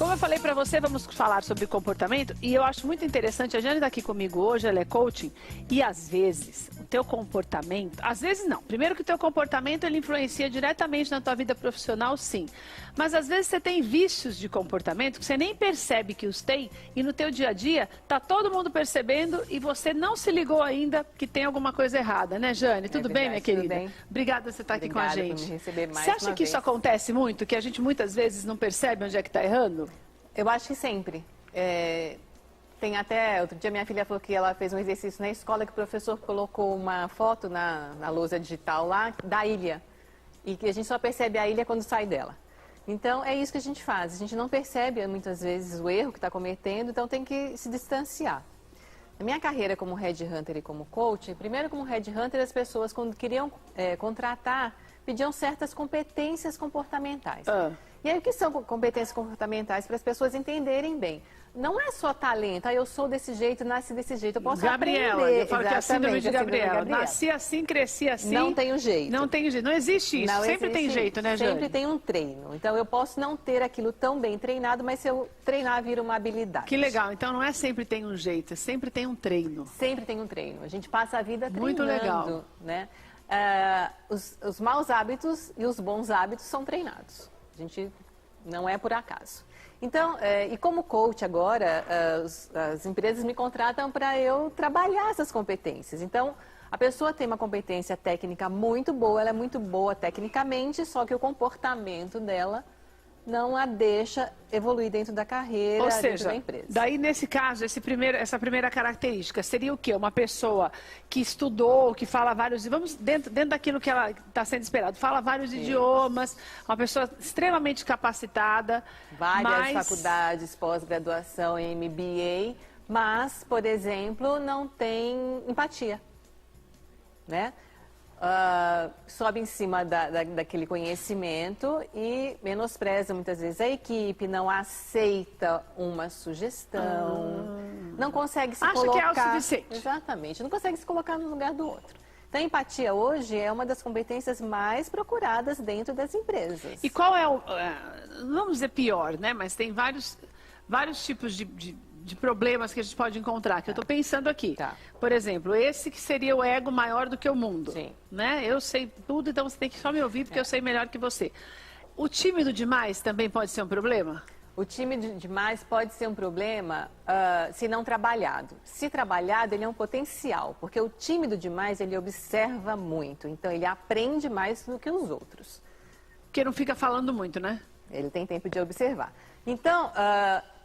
Como eu falei para você, vamos falar sobre comportamento e eu acho muito interessante, a Jane está aqui comigo hoje, ela é coaching e às vezes o teu comportamento, às vezes não, primeiro que o teu comportamento ele influencia diretamente na tua vida profissional, sim, mas às vezes você tem vícios de comportamento que você nem percebe que os tem e no teu dia a dia tá todo mundo percebendo e você não se ligou ainda que tem alguma coisa errada, né, Jane? Tudo bem, minha querida? Bem. Obrigada por você estar aqui com a gente. Por me receber mais você acha uma que vez. isso acontece muito, que a gente muitas vezes não percebe onde é que está errando? Eu acho que sempre. Tem até, outro dia minha filha falou que ela fez um exercício na escola que o professor colocou uma foto na lousa digital lá da ilha. E que a gente só percebe a ilha quando sai dela. Então é isso que a gente faz. A gente não percebe muitas vezes o erro que está cometendo, então tem que se distanciar. Na minha carreira como headhunter e como coach, primeiro como headhunter as pessoas quando queriam contratar pediam certas competências comportamentais. E aí, o que são competências comportamentais? Para as pessoas entenderem bem. Não é só talento, eu sou desse jeito, nasci desse jeito, eu posso Gabriela, aprender. eu falo que é a síndrome de Gabriela. Gabriela. Nasci assim, cresci assim. Não tem um jeito. Não tem jeito, não existe isso. Não Sempre tem existe jeito, né, isso. Jane? Sempre tem um treino. Então, eu posso não ter aquilo tão bem treinado, mas se eu treinar, vira uma habilidade. Que legal. Então, não é sempre tem um jeito, é sempre tem um treino. Sempre tem um treino. A gente passa a vida treinando. Muito legal. Né? Os maus hábitos e os bons hábitos são treinados. A gente não é por acaso. Então, e como coach agora, as empresas me contratam para eu trabalhar essas competências. Então, a pessoa tem uma competência técnica muito boa, ela é muito boa tecnicamente, só que o comportamento dela não a deixa evoluir dentro da carreira, Ou dentro seja, da empresa. daí nesse caso, essa primeira característica seria o quê? Uma pessoa que estudou, que fala vários, vamos dentro daquilo que ela está sendo esperado, fala vários idiomas, uma pessoa extremamente capacitada. Várias faculdades, pós-graduação em MBA, mas, por exemplo, não tem empatia, né? Sobe em cima daquele conhecimento e menospreza muitas vezes a equipe, não aceita uma sugestão, não consegue se colocar... Acha que é autossuficiente. Exatamente, não consegue se colocar no lugar do outro. Então, a empatia hoje é uma das competências mais procuradas dentro das empresas. E qual é o... não vamos dizer pior, né? Mas tem vários tipos de problemas que a gente pode encontrar, que eu estou pensando aqui. Tá. Por exemplo, esse que seria o ego maior do que o mundo. Sim. Né? Eu sei tudo, então você tem que só me ouvir porque eu sei melhor que você. O tímido demais também pode ser um problema? O tímido demais pode ser um problema se não trabalhado. Se trabalhado, ele é um potencial, porque o tímido demais, ele observa muito, então ele aprende mais do que os outros. Porque não fica falando muito, né? Ele tem tempo de observar. Então,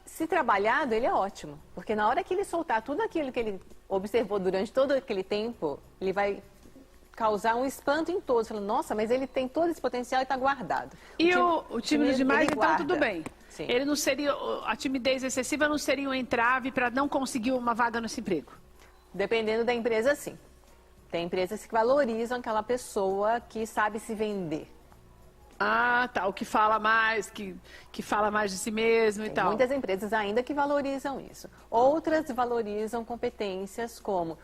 se trabalhado, ele é ótimo, porque na hora que ele soltar tudo aquilo que ele observou durante todo aquele tempo, ele vai causar um espanto em todos, falando, nossa, mas ele tem todo esse potencial e está guardado. E o tímido demais, então tudo bem. Sim. Ele não seria, a timidez excessiva não seria um entrave para não conseguir uma vaga nesse emprego? Dependendo da empresa, sim. Tem empresas que valorizam aquela pessoa que sabe se vender. Ah, tá. O que fala mais, que fala mais de si mesmo e tal. Muitas empresas ainda que valorizam isso. Outras valorizam competências como...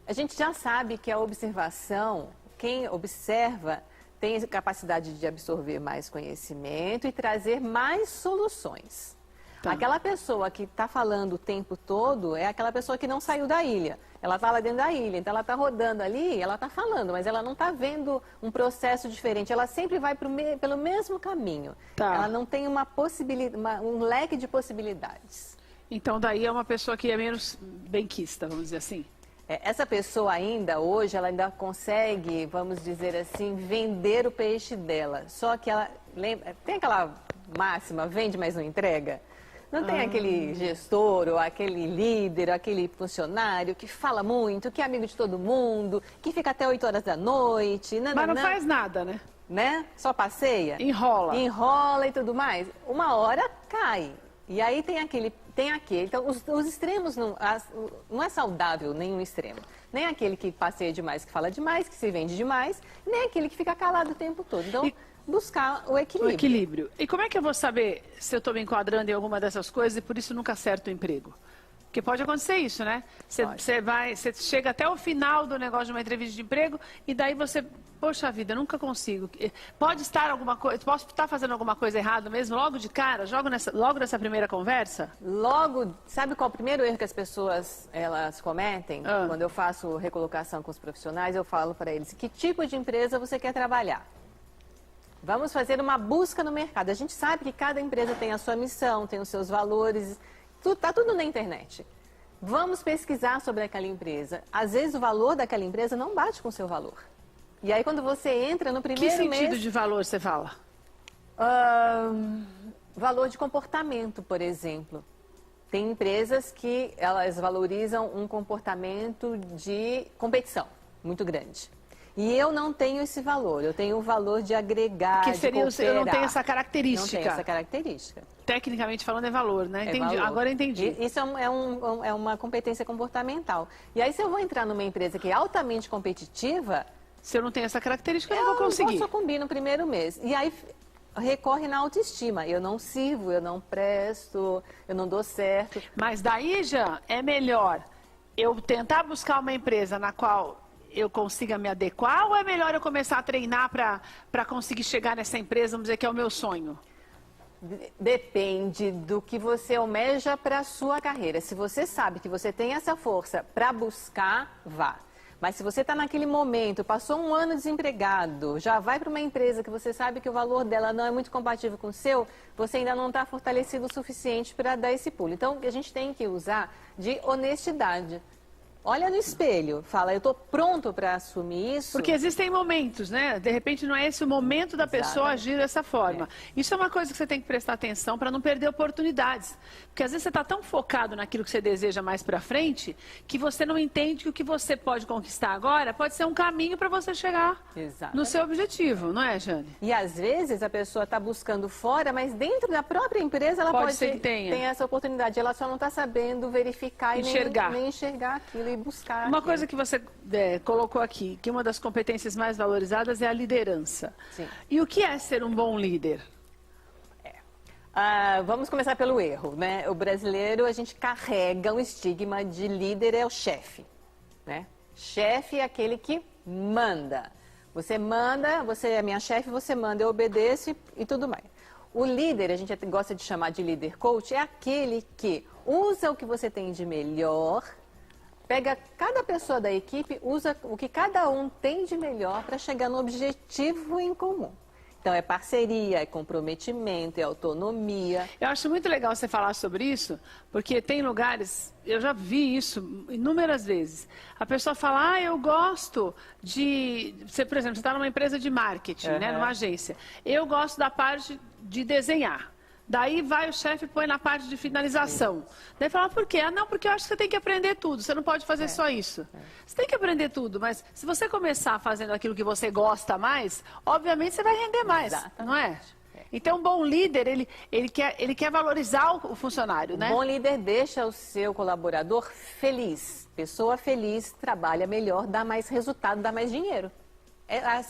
A gente já sabe que a observação, quem observa, tem capacidade de absorver mais conhecimento e trazer mais soluções. Tá. Aquela pessoa que está falando o tempo todo é aquela pessoa que não saiu da ilha. Ela está lá dentro da ilha, então ela está rodando ali, ela está falando, mas ela não está vendo um processo diferente. Ela sempre vai pelo mesmo caminho. Tá. Ela não tem um leque de possibilidades. Então daí é uma pessoa que é menos benquista, vamos dizer assim. Essa pessoa ainda, hoje, ela ainda consegue, vamos dizer assim, vender o peixe dela. Só que ela, tem aquela máxima, vende, mas não entrega? Não tem aquele gestor, ou aquele líder, ou aquele funcionário que fala muito, que é amigo de todo mundo, que fica até 8 horas da noite. Mas não faz nada, né? Só passeia. Enrola. Enrola e tudo mais. Uma hora cai. E aí tem aquele. Então, os extremos não é saudável nenhum extremo. Nem aquele que passeia demais, que fala demais, que se vende demais, nem aquele que fica calado o tempo todo. Então, buscar o equilíbrio. O equilíbrio. E como é que eu vou saber se eu estou me enquadrando em alguma dessas coisas e por isso nunca acerto o emprego? Porque pode acontecer isso, né? Você chega até o final do negócio de uma entrevista de emprego e daí você, poxa vida, nunca consigo. Pode estar alguma coisa, posso estar fazendo alguma coisa errada mesmo logo de cara, logo nessa primeira conversa? Logo, sabe qual é o primeiro erro que as pessoas elas cometem? Quando eu faço recolocação com os profissionais, eu falo para eles: que tipo de empresa você quer trabalhar? Vamos fazer uma busca no mercado. A gente sabe que cada empresa tem a sua missão, tem os seus valores. Está tudo na internet. Vamos pesquisar sobre aquela empresa. Às vezes o valor daquela empresa não bate com o seu valor. E aí quando você entra no primeiro mês... Que sentido de valor você fala? Valor de comportamento, por exemplo. Tem empresas que elas valorizam um comportamento de competição muito grande. E eu não tenho esse valor, eu tenho o valor de agregar, que seria, de cooperar. Eu não tenho essa característica. Não tenho essa característica. Tecnicamente falando é valor, né? Entendi. Valor. Agora eu entendi. Isso é uma competência comportamental. E aí se eu vou entrar numa empresa que é altamente competitiva... Se eu não tenho essa característica, eu não vou conseguir. Eu vou sucumbir no primeiro mês. E aí recorre na autoestima. Eu não sirvo, eu não presto, eu não dou certo. Mas daí, Jean, é melhor eu tentar buscar uma empresa na qual eu consiga me adequar, ou é melhor eu começar a treinar para conseguir chegar nessa empresa, vamos dizer que é o meu sonho? Depende do que você almeja para a sua carreira. Se você sabe que você tem essa força para buscar, vá. Mas se você está naquele momento, passou um ano desempregado, já vai para uma empresa que você sabe que o valor dela não é muito compatível com o seu, você ainda não está fortalecido o suficiente para dar esse pulo. Então, a gente tem que usar de honestidade. Olha no espelho, fala, eu estou pronto para assumir isso. Porque existem momentos, né? De repente não é esse o momento da pessoa agir dessa forma. Isso é uma coisa que você tem que prestar atenção para não perder oportunidades. Porque às vezes você está tão focado naquilo que você deseja mais para frente, que você não entende que o que você pode conquistar agora pode ser um caminho para você chegar no seu objetivo, não é, Jane? E às vezes a pessoa está buscando fora, mas dentro da própria empresa ela pode ser que tenha essa oportunidade. Ela só não está sabendo verificar e nem enxergar aquilo. Buscar uma coisa que você colocou aqui, que uma das competências mais valorizadas é a liderança. Sim. E o que é ser um bom líder? Vamos começar pelo erro, né? O brasileiro, a gente carrega um estigma de líder é o chefe, né? Chefe é aquele que manda. Você manda, você é minha chefe, você manda, eu obedeço e tudo mais. O líder, a gente gosta de chamar de líder coach, é aquele que usa o que você tem de melhor, pega cada pessoa da equipe, usa o que cada um tem de melhor para chegar no objetivo em comum. Então, é parceria, é comprometimento, é autonomia. Eu acho muito legal você falar sobre isso, porque tem lugares, eu já vi isso inúmeras vezes. A pessoa fala, eu gosto de... Você, por exemplo, você está numa empresa de marketing, né, numa agência. Eu gosto da parte de desenhar. Daí vai o chefe e põe na parte de finalização. Daí fala, por quê? Não, porque eu acho que você tem que aprender tudo, você não pode fazer só isso. Você tem que aprender tudo, mas se você começar fazendo aquilo que você gosta mais, obviamente você vai render mais, não é? Então, um bom líder, ele quer valorizar o funcionário, né? Um bom líder deixa o seu colaborador feliz. Pessoa feliz trabalha melhor, dá mais resultado, dá mais dinheiro.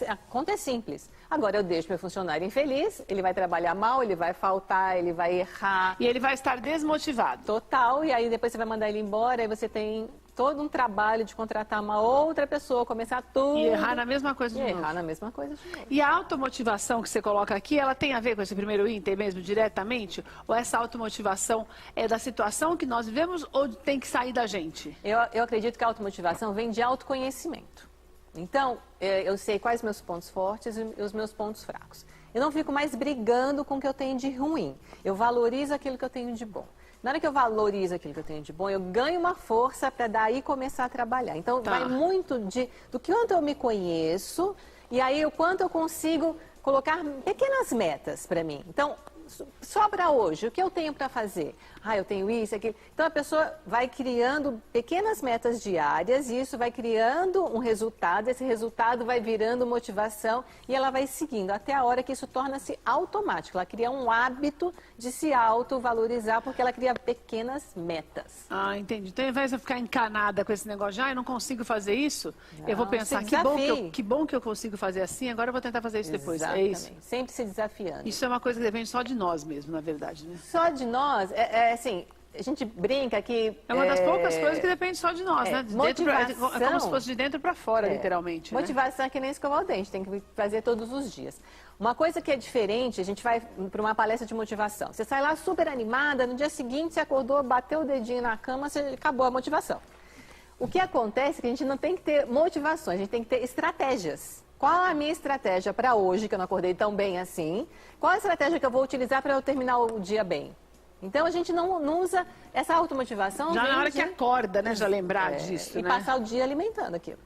A conta é simples. Agora eu deixo meu funcionário infeliz, ele vai trabalhar mal, ele vai faltar, ele vai errar. E ele vai estar desmotivado. Total, e aí depois você vai mandar ele embora, aí você tem todo um trabalho de contratar uma outra pessoa, começar tudo. E errar na mesma coisa de novo. Errar na mesma coisa de novo. E a automotivação que você coloca aqui, ela tem a ver com esse primeiro item mesmo, diretamente? Ou essa automotivação é da situação que nós vivemos ou tem que sair da gente? Eu acredito que a automotivação vem de autoconhecimento. Então, eu sei quais meus pontos fortes e os meus pontos fracos. Eu não fico mais brigando com o que eu tenho de ruim. Eu valorizo aquilo que eu tenho de bom. Na hora que eu valorizo aquilo que eu tenho de bom, eu ganho uma força para daí começar a trabalhar. Então, vai muito do quanto eu me conheço e aí o quanto eu consigo colocar pequenas metas para mim. Então, só para hoje, o que eu tenho para fazer? Eu tenho isso, aquilo. Então, a pessoa vai criando pequenas metas diárias e isso vai criando um resultado, esse resultado vai virando motivação e ela vai seguindo até a hora que isso torna-se automático. Ela cria um hábito de se autovalorizar porque ela cria pequenas metas. Entendi. Então, ao invés de eu ficar encanada com esse negócio, eu não consigo fazer isso, não, eu vou pensar, que bom que eu consigo fazer assim, agora eu vou tentar fazer isso depois. É isso? Sempre se desafiando. Isso é uma coisa que depende só de nós mesmo, na verdade, né? Só de nós, assim, a gente brinca que... É uma das poucas coisas que depende só de nós, né? Motivação, É como se fosse de dentro para fora, literalmente. Motivação é que nem escovar o dente, tem que fazer todos os dias. Uma coisa que é diferente, a gente vai para uma palestra de motivação. Você sai lá super animada, no dia seguinte você acordou, bateu o dedinho na cama, acabou a motivação. O que acontece é que a gente não tem que ter motivações, a gente tem que ter estratégias. Qual a minha estratégia para hoje, que eu não acordei tão bem assim? Qual a estratégia que eu vou utilizar para eu terminar o dia bem? Então, a gente não usa essa automotivação... Já na hora que acorda, né? Já lembrar disso, e né? passar o dia alimentando aquilo.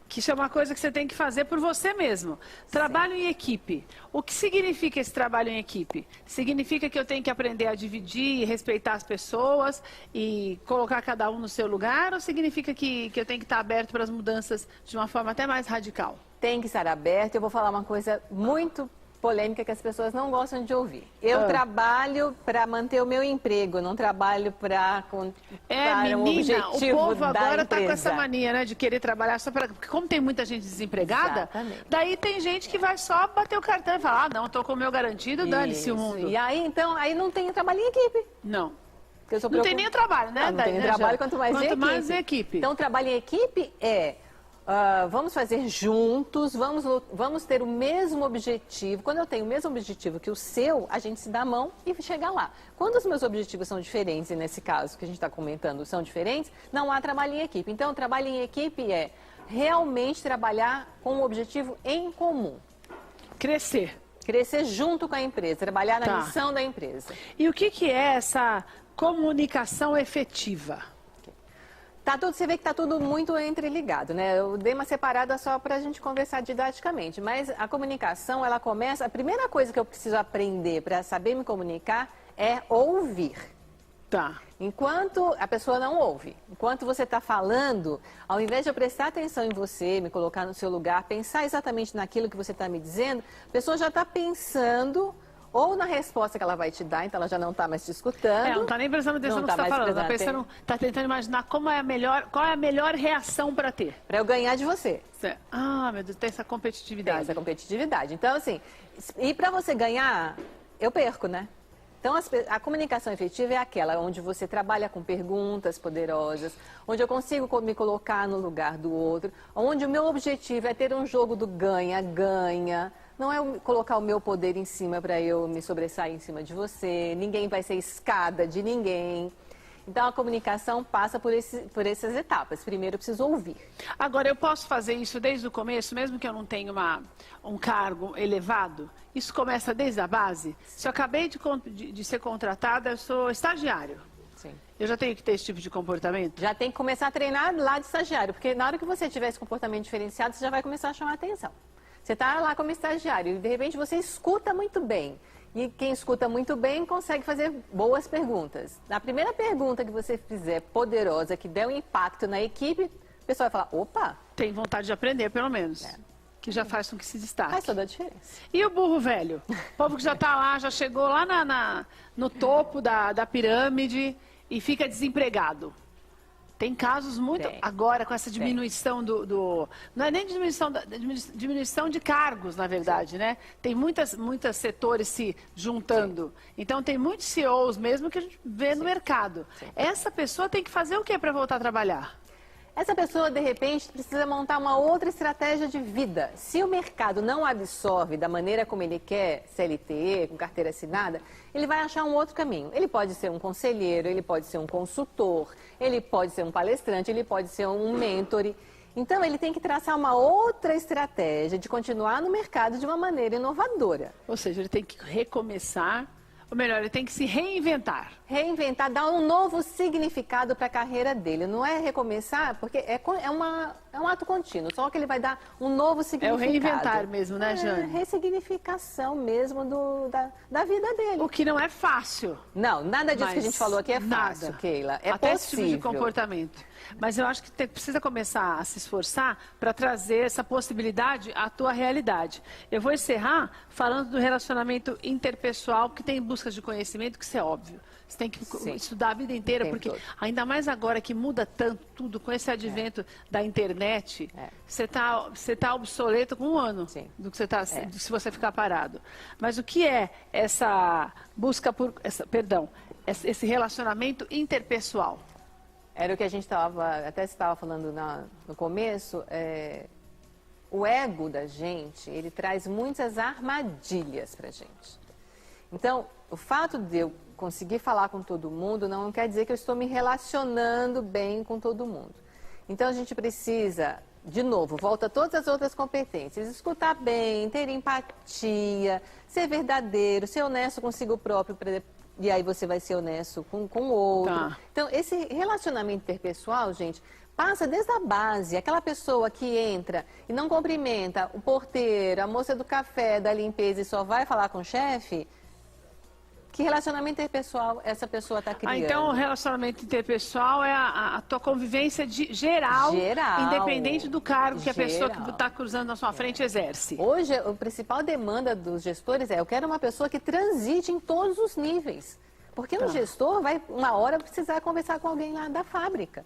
Que isso é uma coisa que você tem que fazer por você mesmo. Trabalho em equipe. O que significa esse trabalho em equipe? Significa que eu tenho que aprender a dividir e respeitar as pessoas e colocar cada um no seu lugar? Ou significa que eu tenho que estar aberto para as mudanças de uma forma até mais radical? Tem que estar aberto. Eu vou falar uma coisa muito polêmica que as pessoas não gostam de ouvir. Eu trabalho para manter o meu emprego, não trabalho para menina, um objetivo o povo agora está com essa mania, né, de querer trabalhar só para... Porque como tem muita gente desempregada, daí tem gente que vai só bater o cartão e falar, não, estou com o meu garantido, dane-se o mundo. E aí, então, aí não tem trabalho em equipe. Não. Não tem nem o trabalho, né? Não tem trabalho, quanto mais em equipe. Então, o trabalho em equipe é... vamos fazer juntos, vamos ter o mesmo objetivo. Quando eu tenho o mesmo objetivo que o seu, a gente se dá a mão e chega lá. Quando os meus objetivos são diferentes, e nesse caso que a gente está comentando são diferentes, não há trabalho em equipe. Então, o trabalho em equipe é realmente trabalhar com um objetivo em comum. Crescer. Crescer junto com a empresa, trabalhar na missão da empresa. E o que é essa comunicação efetiva? Você vê que está tudo muito entreligado, né? Eu dei uma separada só para a gente conversar didaticamente, mas a comunicação, ela começa... A primeira coisa que eu preciso aprender para saber me comunicar é ouvir. Tá. Enquanto a pessoa não ouve, enquanto você está falando, ao invés de eu prestar atenção em você, me colocar no seu lugar, pensar exatamente naquilo que você está me dizendo, a pessoa já está pensando... ou na resposta que ela vai te dar, então ela já não está mais te escutando. Não está nem prestando atenção no que você está falando, está tentando imaginar qual é a melhor reação para ter. Para eu ganhar de você. Meu Deus, tem essa competitividade. Tem essa competitividade. Então, assim, e para você ganhar, eu perco, né? Então, a comunicação efetiva é aquela onde você trabalha com perguntas poderosas, onde eu consigo me colocar no lugar do outro, onde o meu objetivo é ter um jogo do ganha-ganha. Não é colocar o meu poder em cima para eu me sobressair em cima de você. Ninguém vai ser escada de ninguém. Então, a comunicação passa por essas etapas. Primeiro, eu preciso ouvir. Agora, eu posso fazer isso desde o começo, mesmo que eu não tenha um cargo elevado? Isso começa desde a base? Se eu acabei de ser contratada, eu sou estagiário. Sim. Eu já tenho que ter esse tipo de comportamento? Já tem que começar a treinar lá de estagiário. Porque na hora que você tiver esse comportamento diferenciado, você já vai começar a chamar a atenção. Você está lá como estagiário e, de repente, você escuta muito bem. E quem escuta muito bem consegue fazer boas perguntas. Na primeira pergunta que você fizer poderosa, que der um impacto na equipe, o pessoal vai falar, opa! Tem vontade de aprender, pelo menos. Que já faz com que se destaque. Faz toda a diferença. E o burro velho? O povo que já está lá, já chegou lá no topo da pirâmide e fica desempregado. Tem casos muito... Agora, com essa diminuição não é nem diminuição de cargos, na verdade, né? Tem muitos setores se juntando. Então, tem muitos CEOs mesmo que a gente vê no mercado. Essa pessoa tem que fazer o quê para voltar a trabalhar? Essa pessoa, de repente, precisa montar uma outra estratégia de vida. Se o mercado não absorve da maneira como ele quer, CLT, com carteira assinada, ele vai achar um outro caminho. Ele pode ser um conselheiro, ele pode ser um consultor, ele pode ser um palestrante, ele pode ser um mentor. Então, ele tem que traçar uma outra estratégia de continuar no mercado de uma maneira inovadora. Ou seja, ele tem que recomeçar, ou melhor, ele tem que se reinventar. Reinventar, dar um novo significado para a carreira dele. Não é recomeçar, porque é um ato contínuo, só que ele vai dar um novo significado. É o reinventar mesmo, né, Jane? É ressignificação mesmo da vida dele. O que não é fácil. Não, nada disso que a gente falou aqui é fácil, Keila. É até possível. Esse tipo de comportamento. Mas eu acho que precisa começar a se esforçar para trazer essa possibilidade à tua realidade. Eu vou encerrar falando do relacionamento interpessoal, que tem buscas de conhecimento, que isso é óbvio. Você tem que Sim. estudar a vida inteira, porque ainda mais agora que muda tanto tudo, com esse advento da internet, você tá obsoleto com um ano do que você tá, se você ficar parado. Mas o que é essa busca por, esse relacionamento interpessoal? Era o que a gente estava falando no começo, o ego da gente, ele traz muitas armadilhas pra gente. Então, o fato de eu conseguir falar com todo mundo não quer dizer que eu estou me relacionando bem com todo mundo. Então, a gente precisa, de novo, volta a todas as outras competências. Escutar bem, ter empatia, ser verdadeiro, ser honesto consigo próprio, e aí você vai ser honesto com o outro. Tá. Então, esse relacionamento interpessoal, gente, passa desde a base. Aquela pessoa que entra e não cumprimenta o porteiro, a moça do café, da limpeza e só vai falar com o chefe, que relacionamento interpessoal essa pessoa está criando? Então, o relacionamento interpessoal é a tua convivência geral, independente do cargo que a pessoa que está cruzando na sua frente exerce. Hoje, a principal demanda dos gestores eu quero uma pessoa que transite em todos os níveis. Porque um gestor vai, uma hora, precisar conversar com alguém lá da fábrica.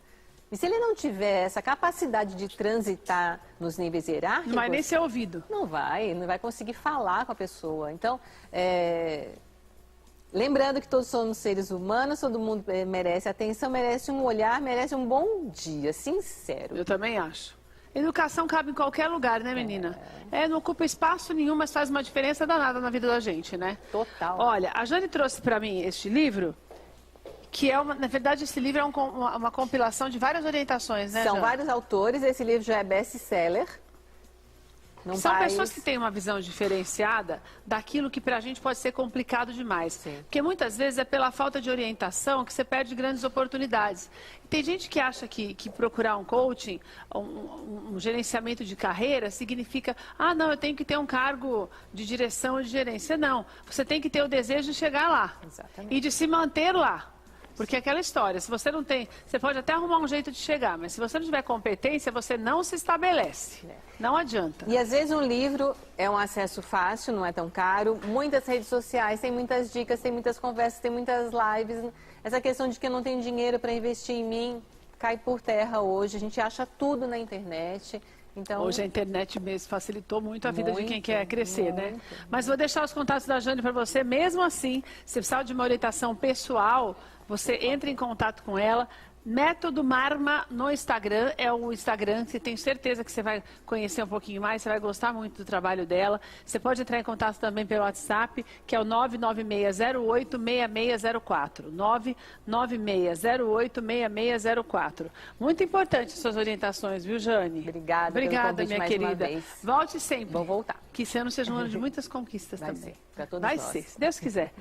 E se ele não tiver essa capacidade de transitar nos níveis hierárquicos... Não vai nem ser ouvido. Não vai conseguir falar com a pessoa. Então, lembrando que todos somos seres humanos, todo mundo merece atenção, merece um olhar, merece um bom dia, sincero. Eu também acho. Educação cabe em qualquer lugar, né, menina? Não ocupa espaço nenhum, mas faz uma diferença danada na vida da gente, né? Total. Olha, a Jane trouxe para mim este livro, que é na verdade, esse livro é uma compilação de várias orientações, né, São Jane? vários autores, esse livro já é best-seller. São pessoas que têm uma visão diferenciada daquilo que para a gente pode ser complicado demais. Sim. Porque muitas vezes é pela falta de orientação que você perde grandes oportunidades. Tem gente que acha que procurar um coaching, um gerenciamento de carreira, significa, não, eu tenho que ter um cargo de direção ou de gerência. Não, você tem que ter o desejo de chegar lá. Exatamente. E de se manter lá. Porque é aquela história, se você não tem, você pode até arrumar um jeito de chegar, mas se você não tiver competência, você não se estabelece. Não adianta. E às vezes um livro é um acesso fácil, não é tão caro. Muitas redes sociais, tem muitas dicas, tem muitas conversas, tem muitas lives. Essa questão de que eu não tenho dinheiro para investir em mim cai por terra hoje. A gente acha tudo na internet. Então, hoje a internet mesmo facilitou muito a vida de quem quer crescer, né? Mas vou deixar os contatos da Jane para você. Mesmo assim, se precisar de uma orientação pessoal, você entra em contato com ela. Método Marma no Instagram, é o Instagram que tenho certeza que você vai conhecer um pouquinho mais, você vai gostar muito do trabalho dela. Você pode entrar em contato também pelo WhatsApp, que é o 996086604. 996086604. Muito importante suas orientações, viu, Jane? Obrigada, Obrigada, minha querida. Volte sempre. Vou voltar. Que esse ano seja um ano de muitas conquistas também. Vai ser, para todos nós. nós. Vai ser, se Deus quiser.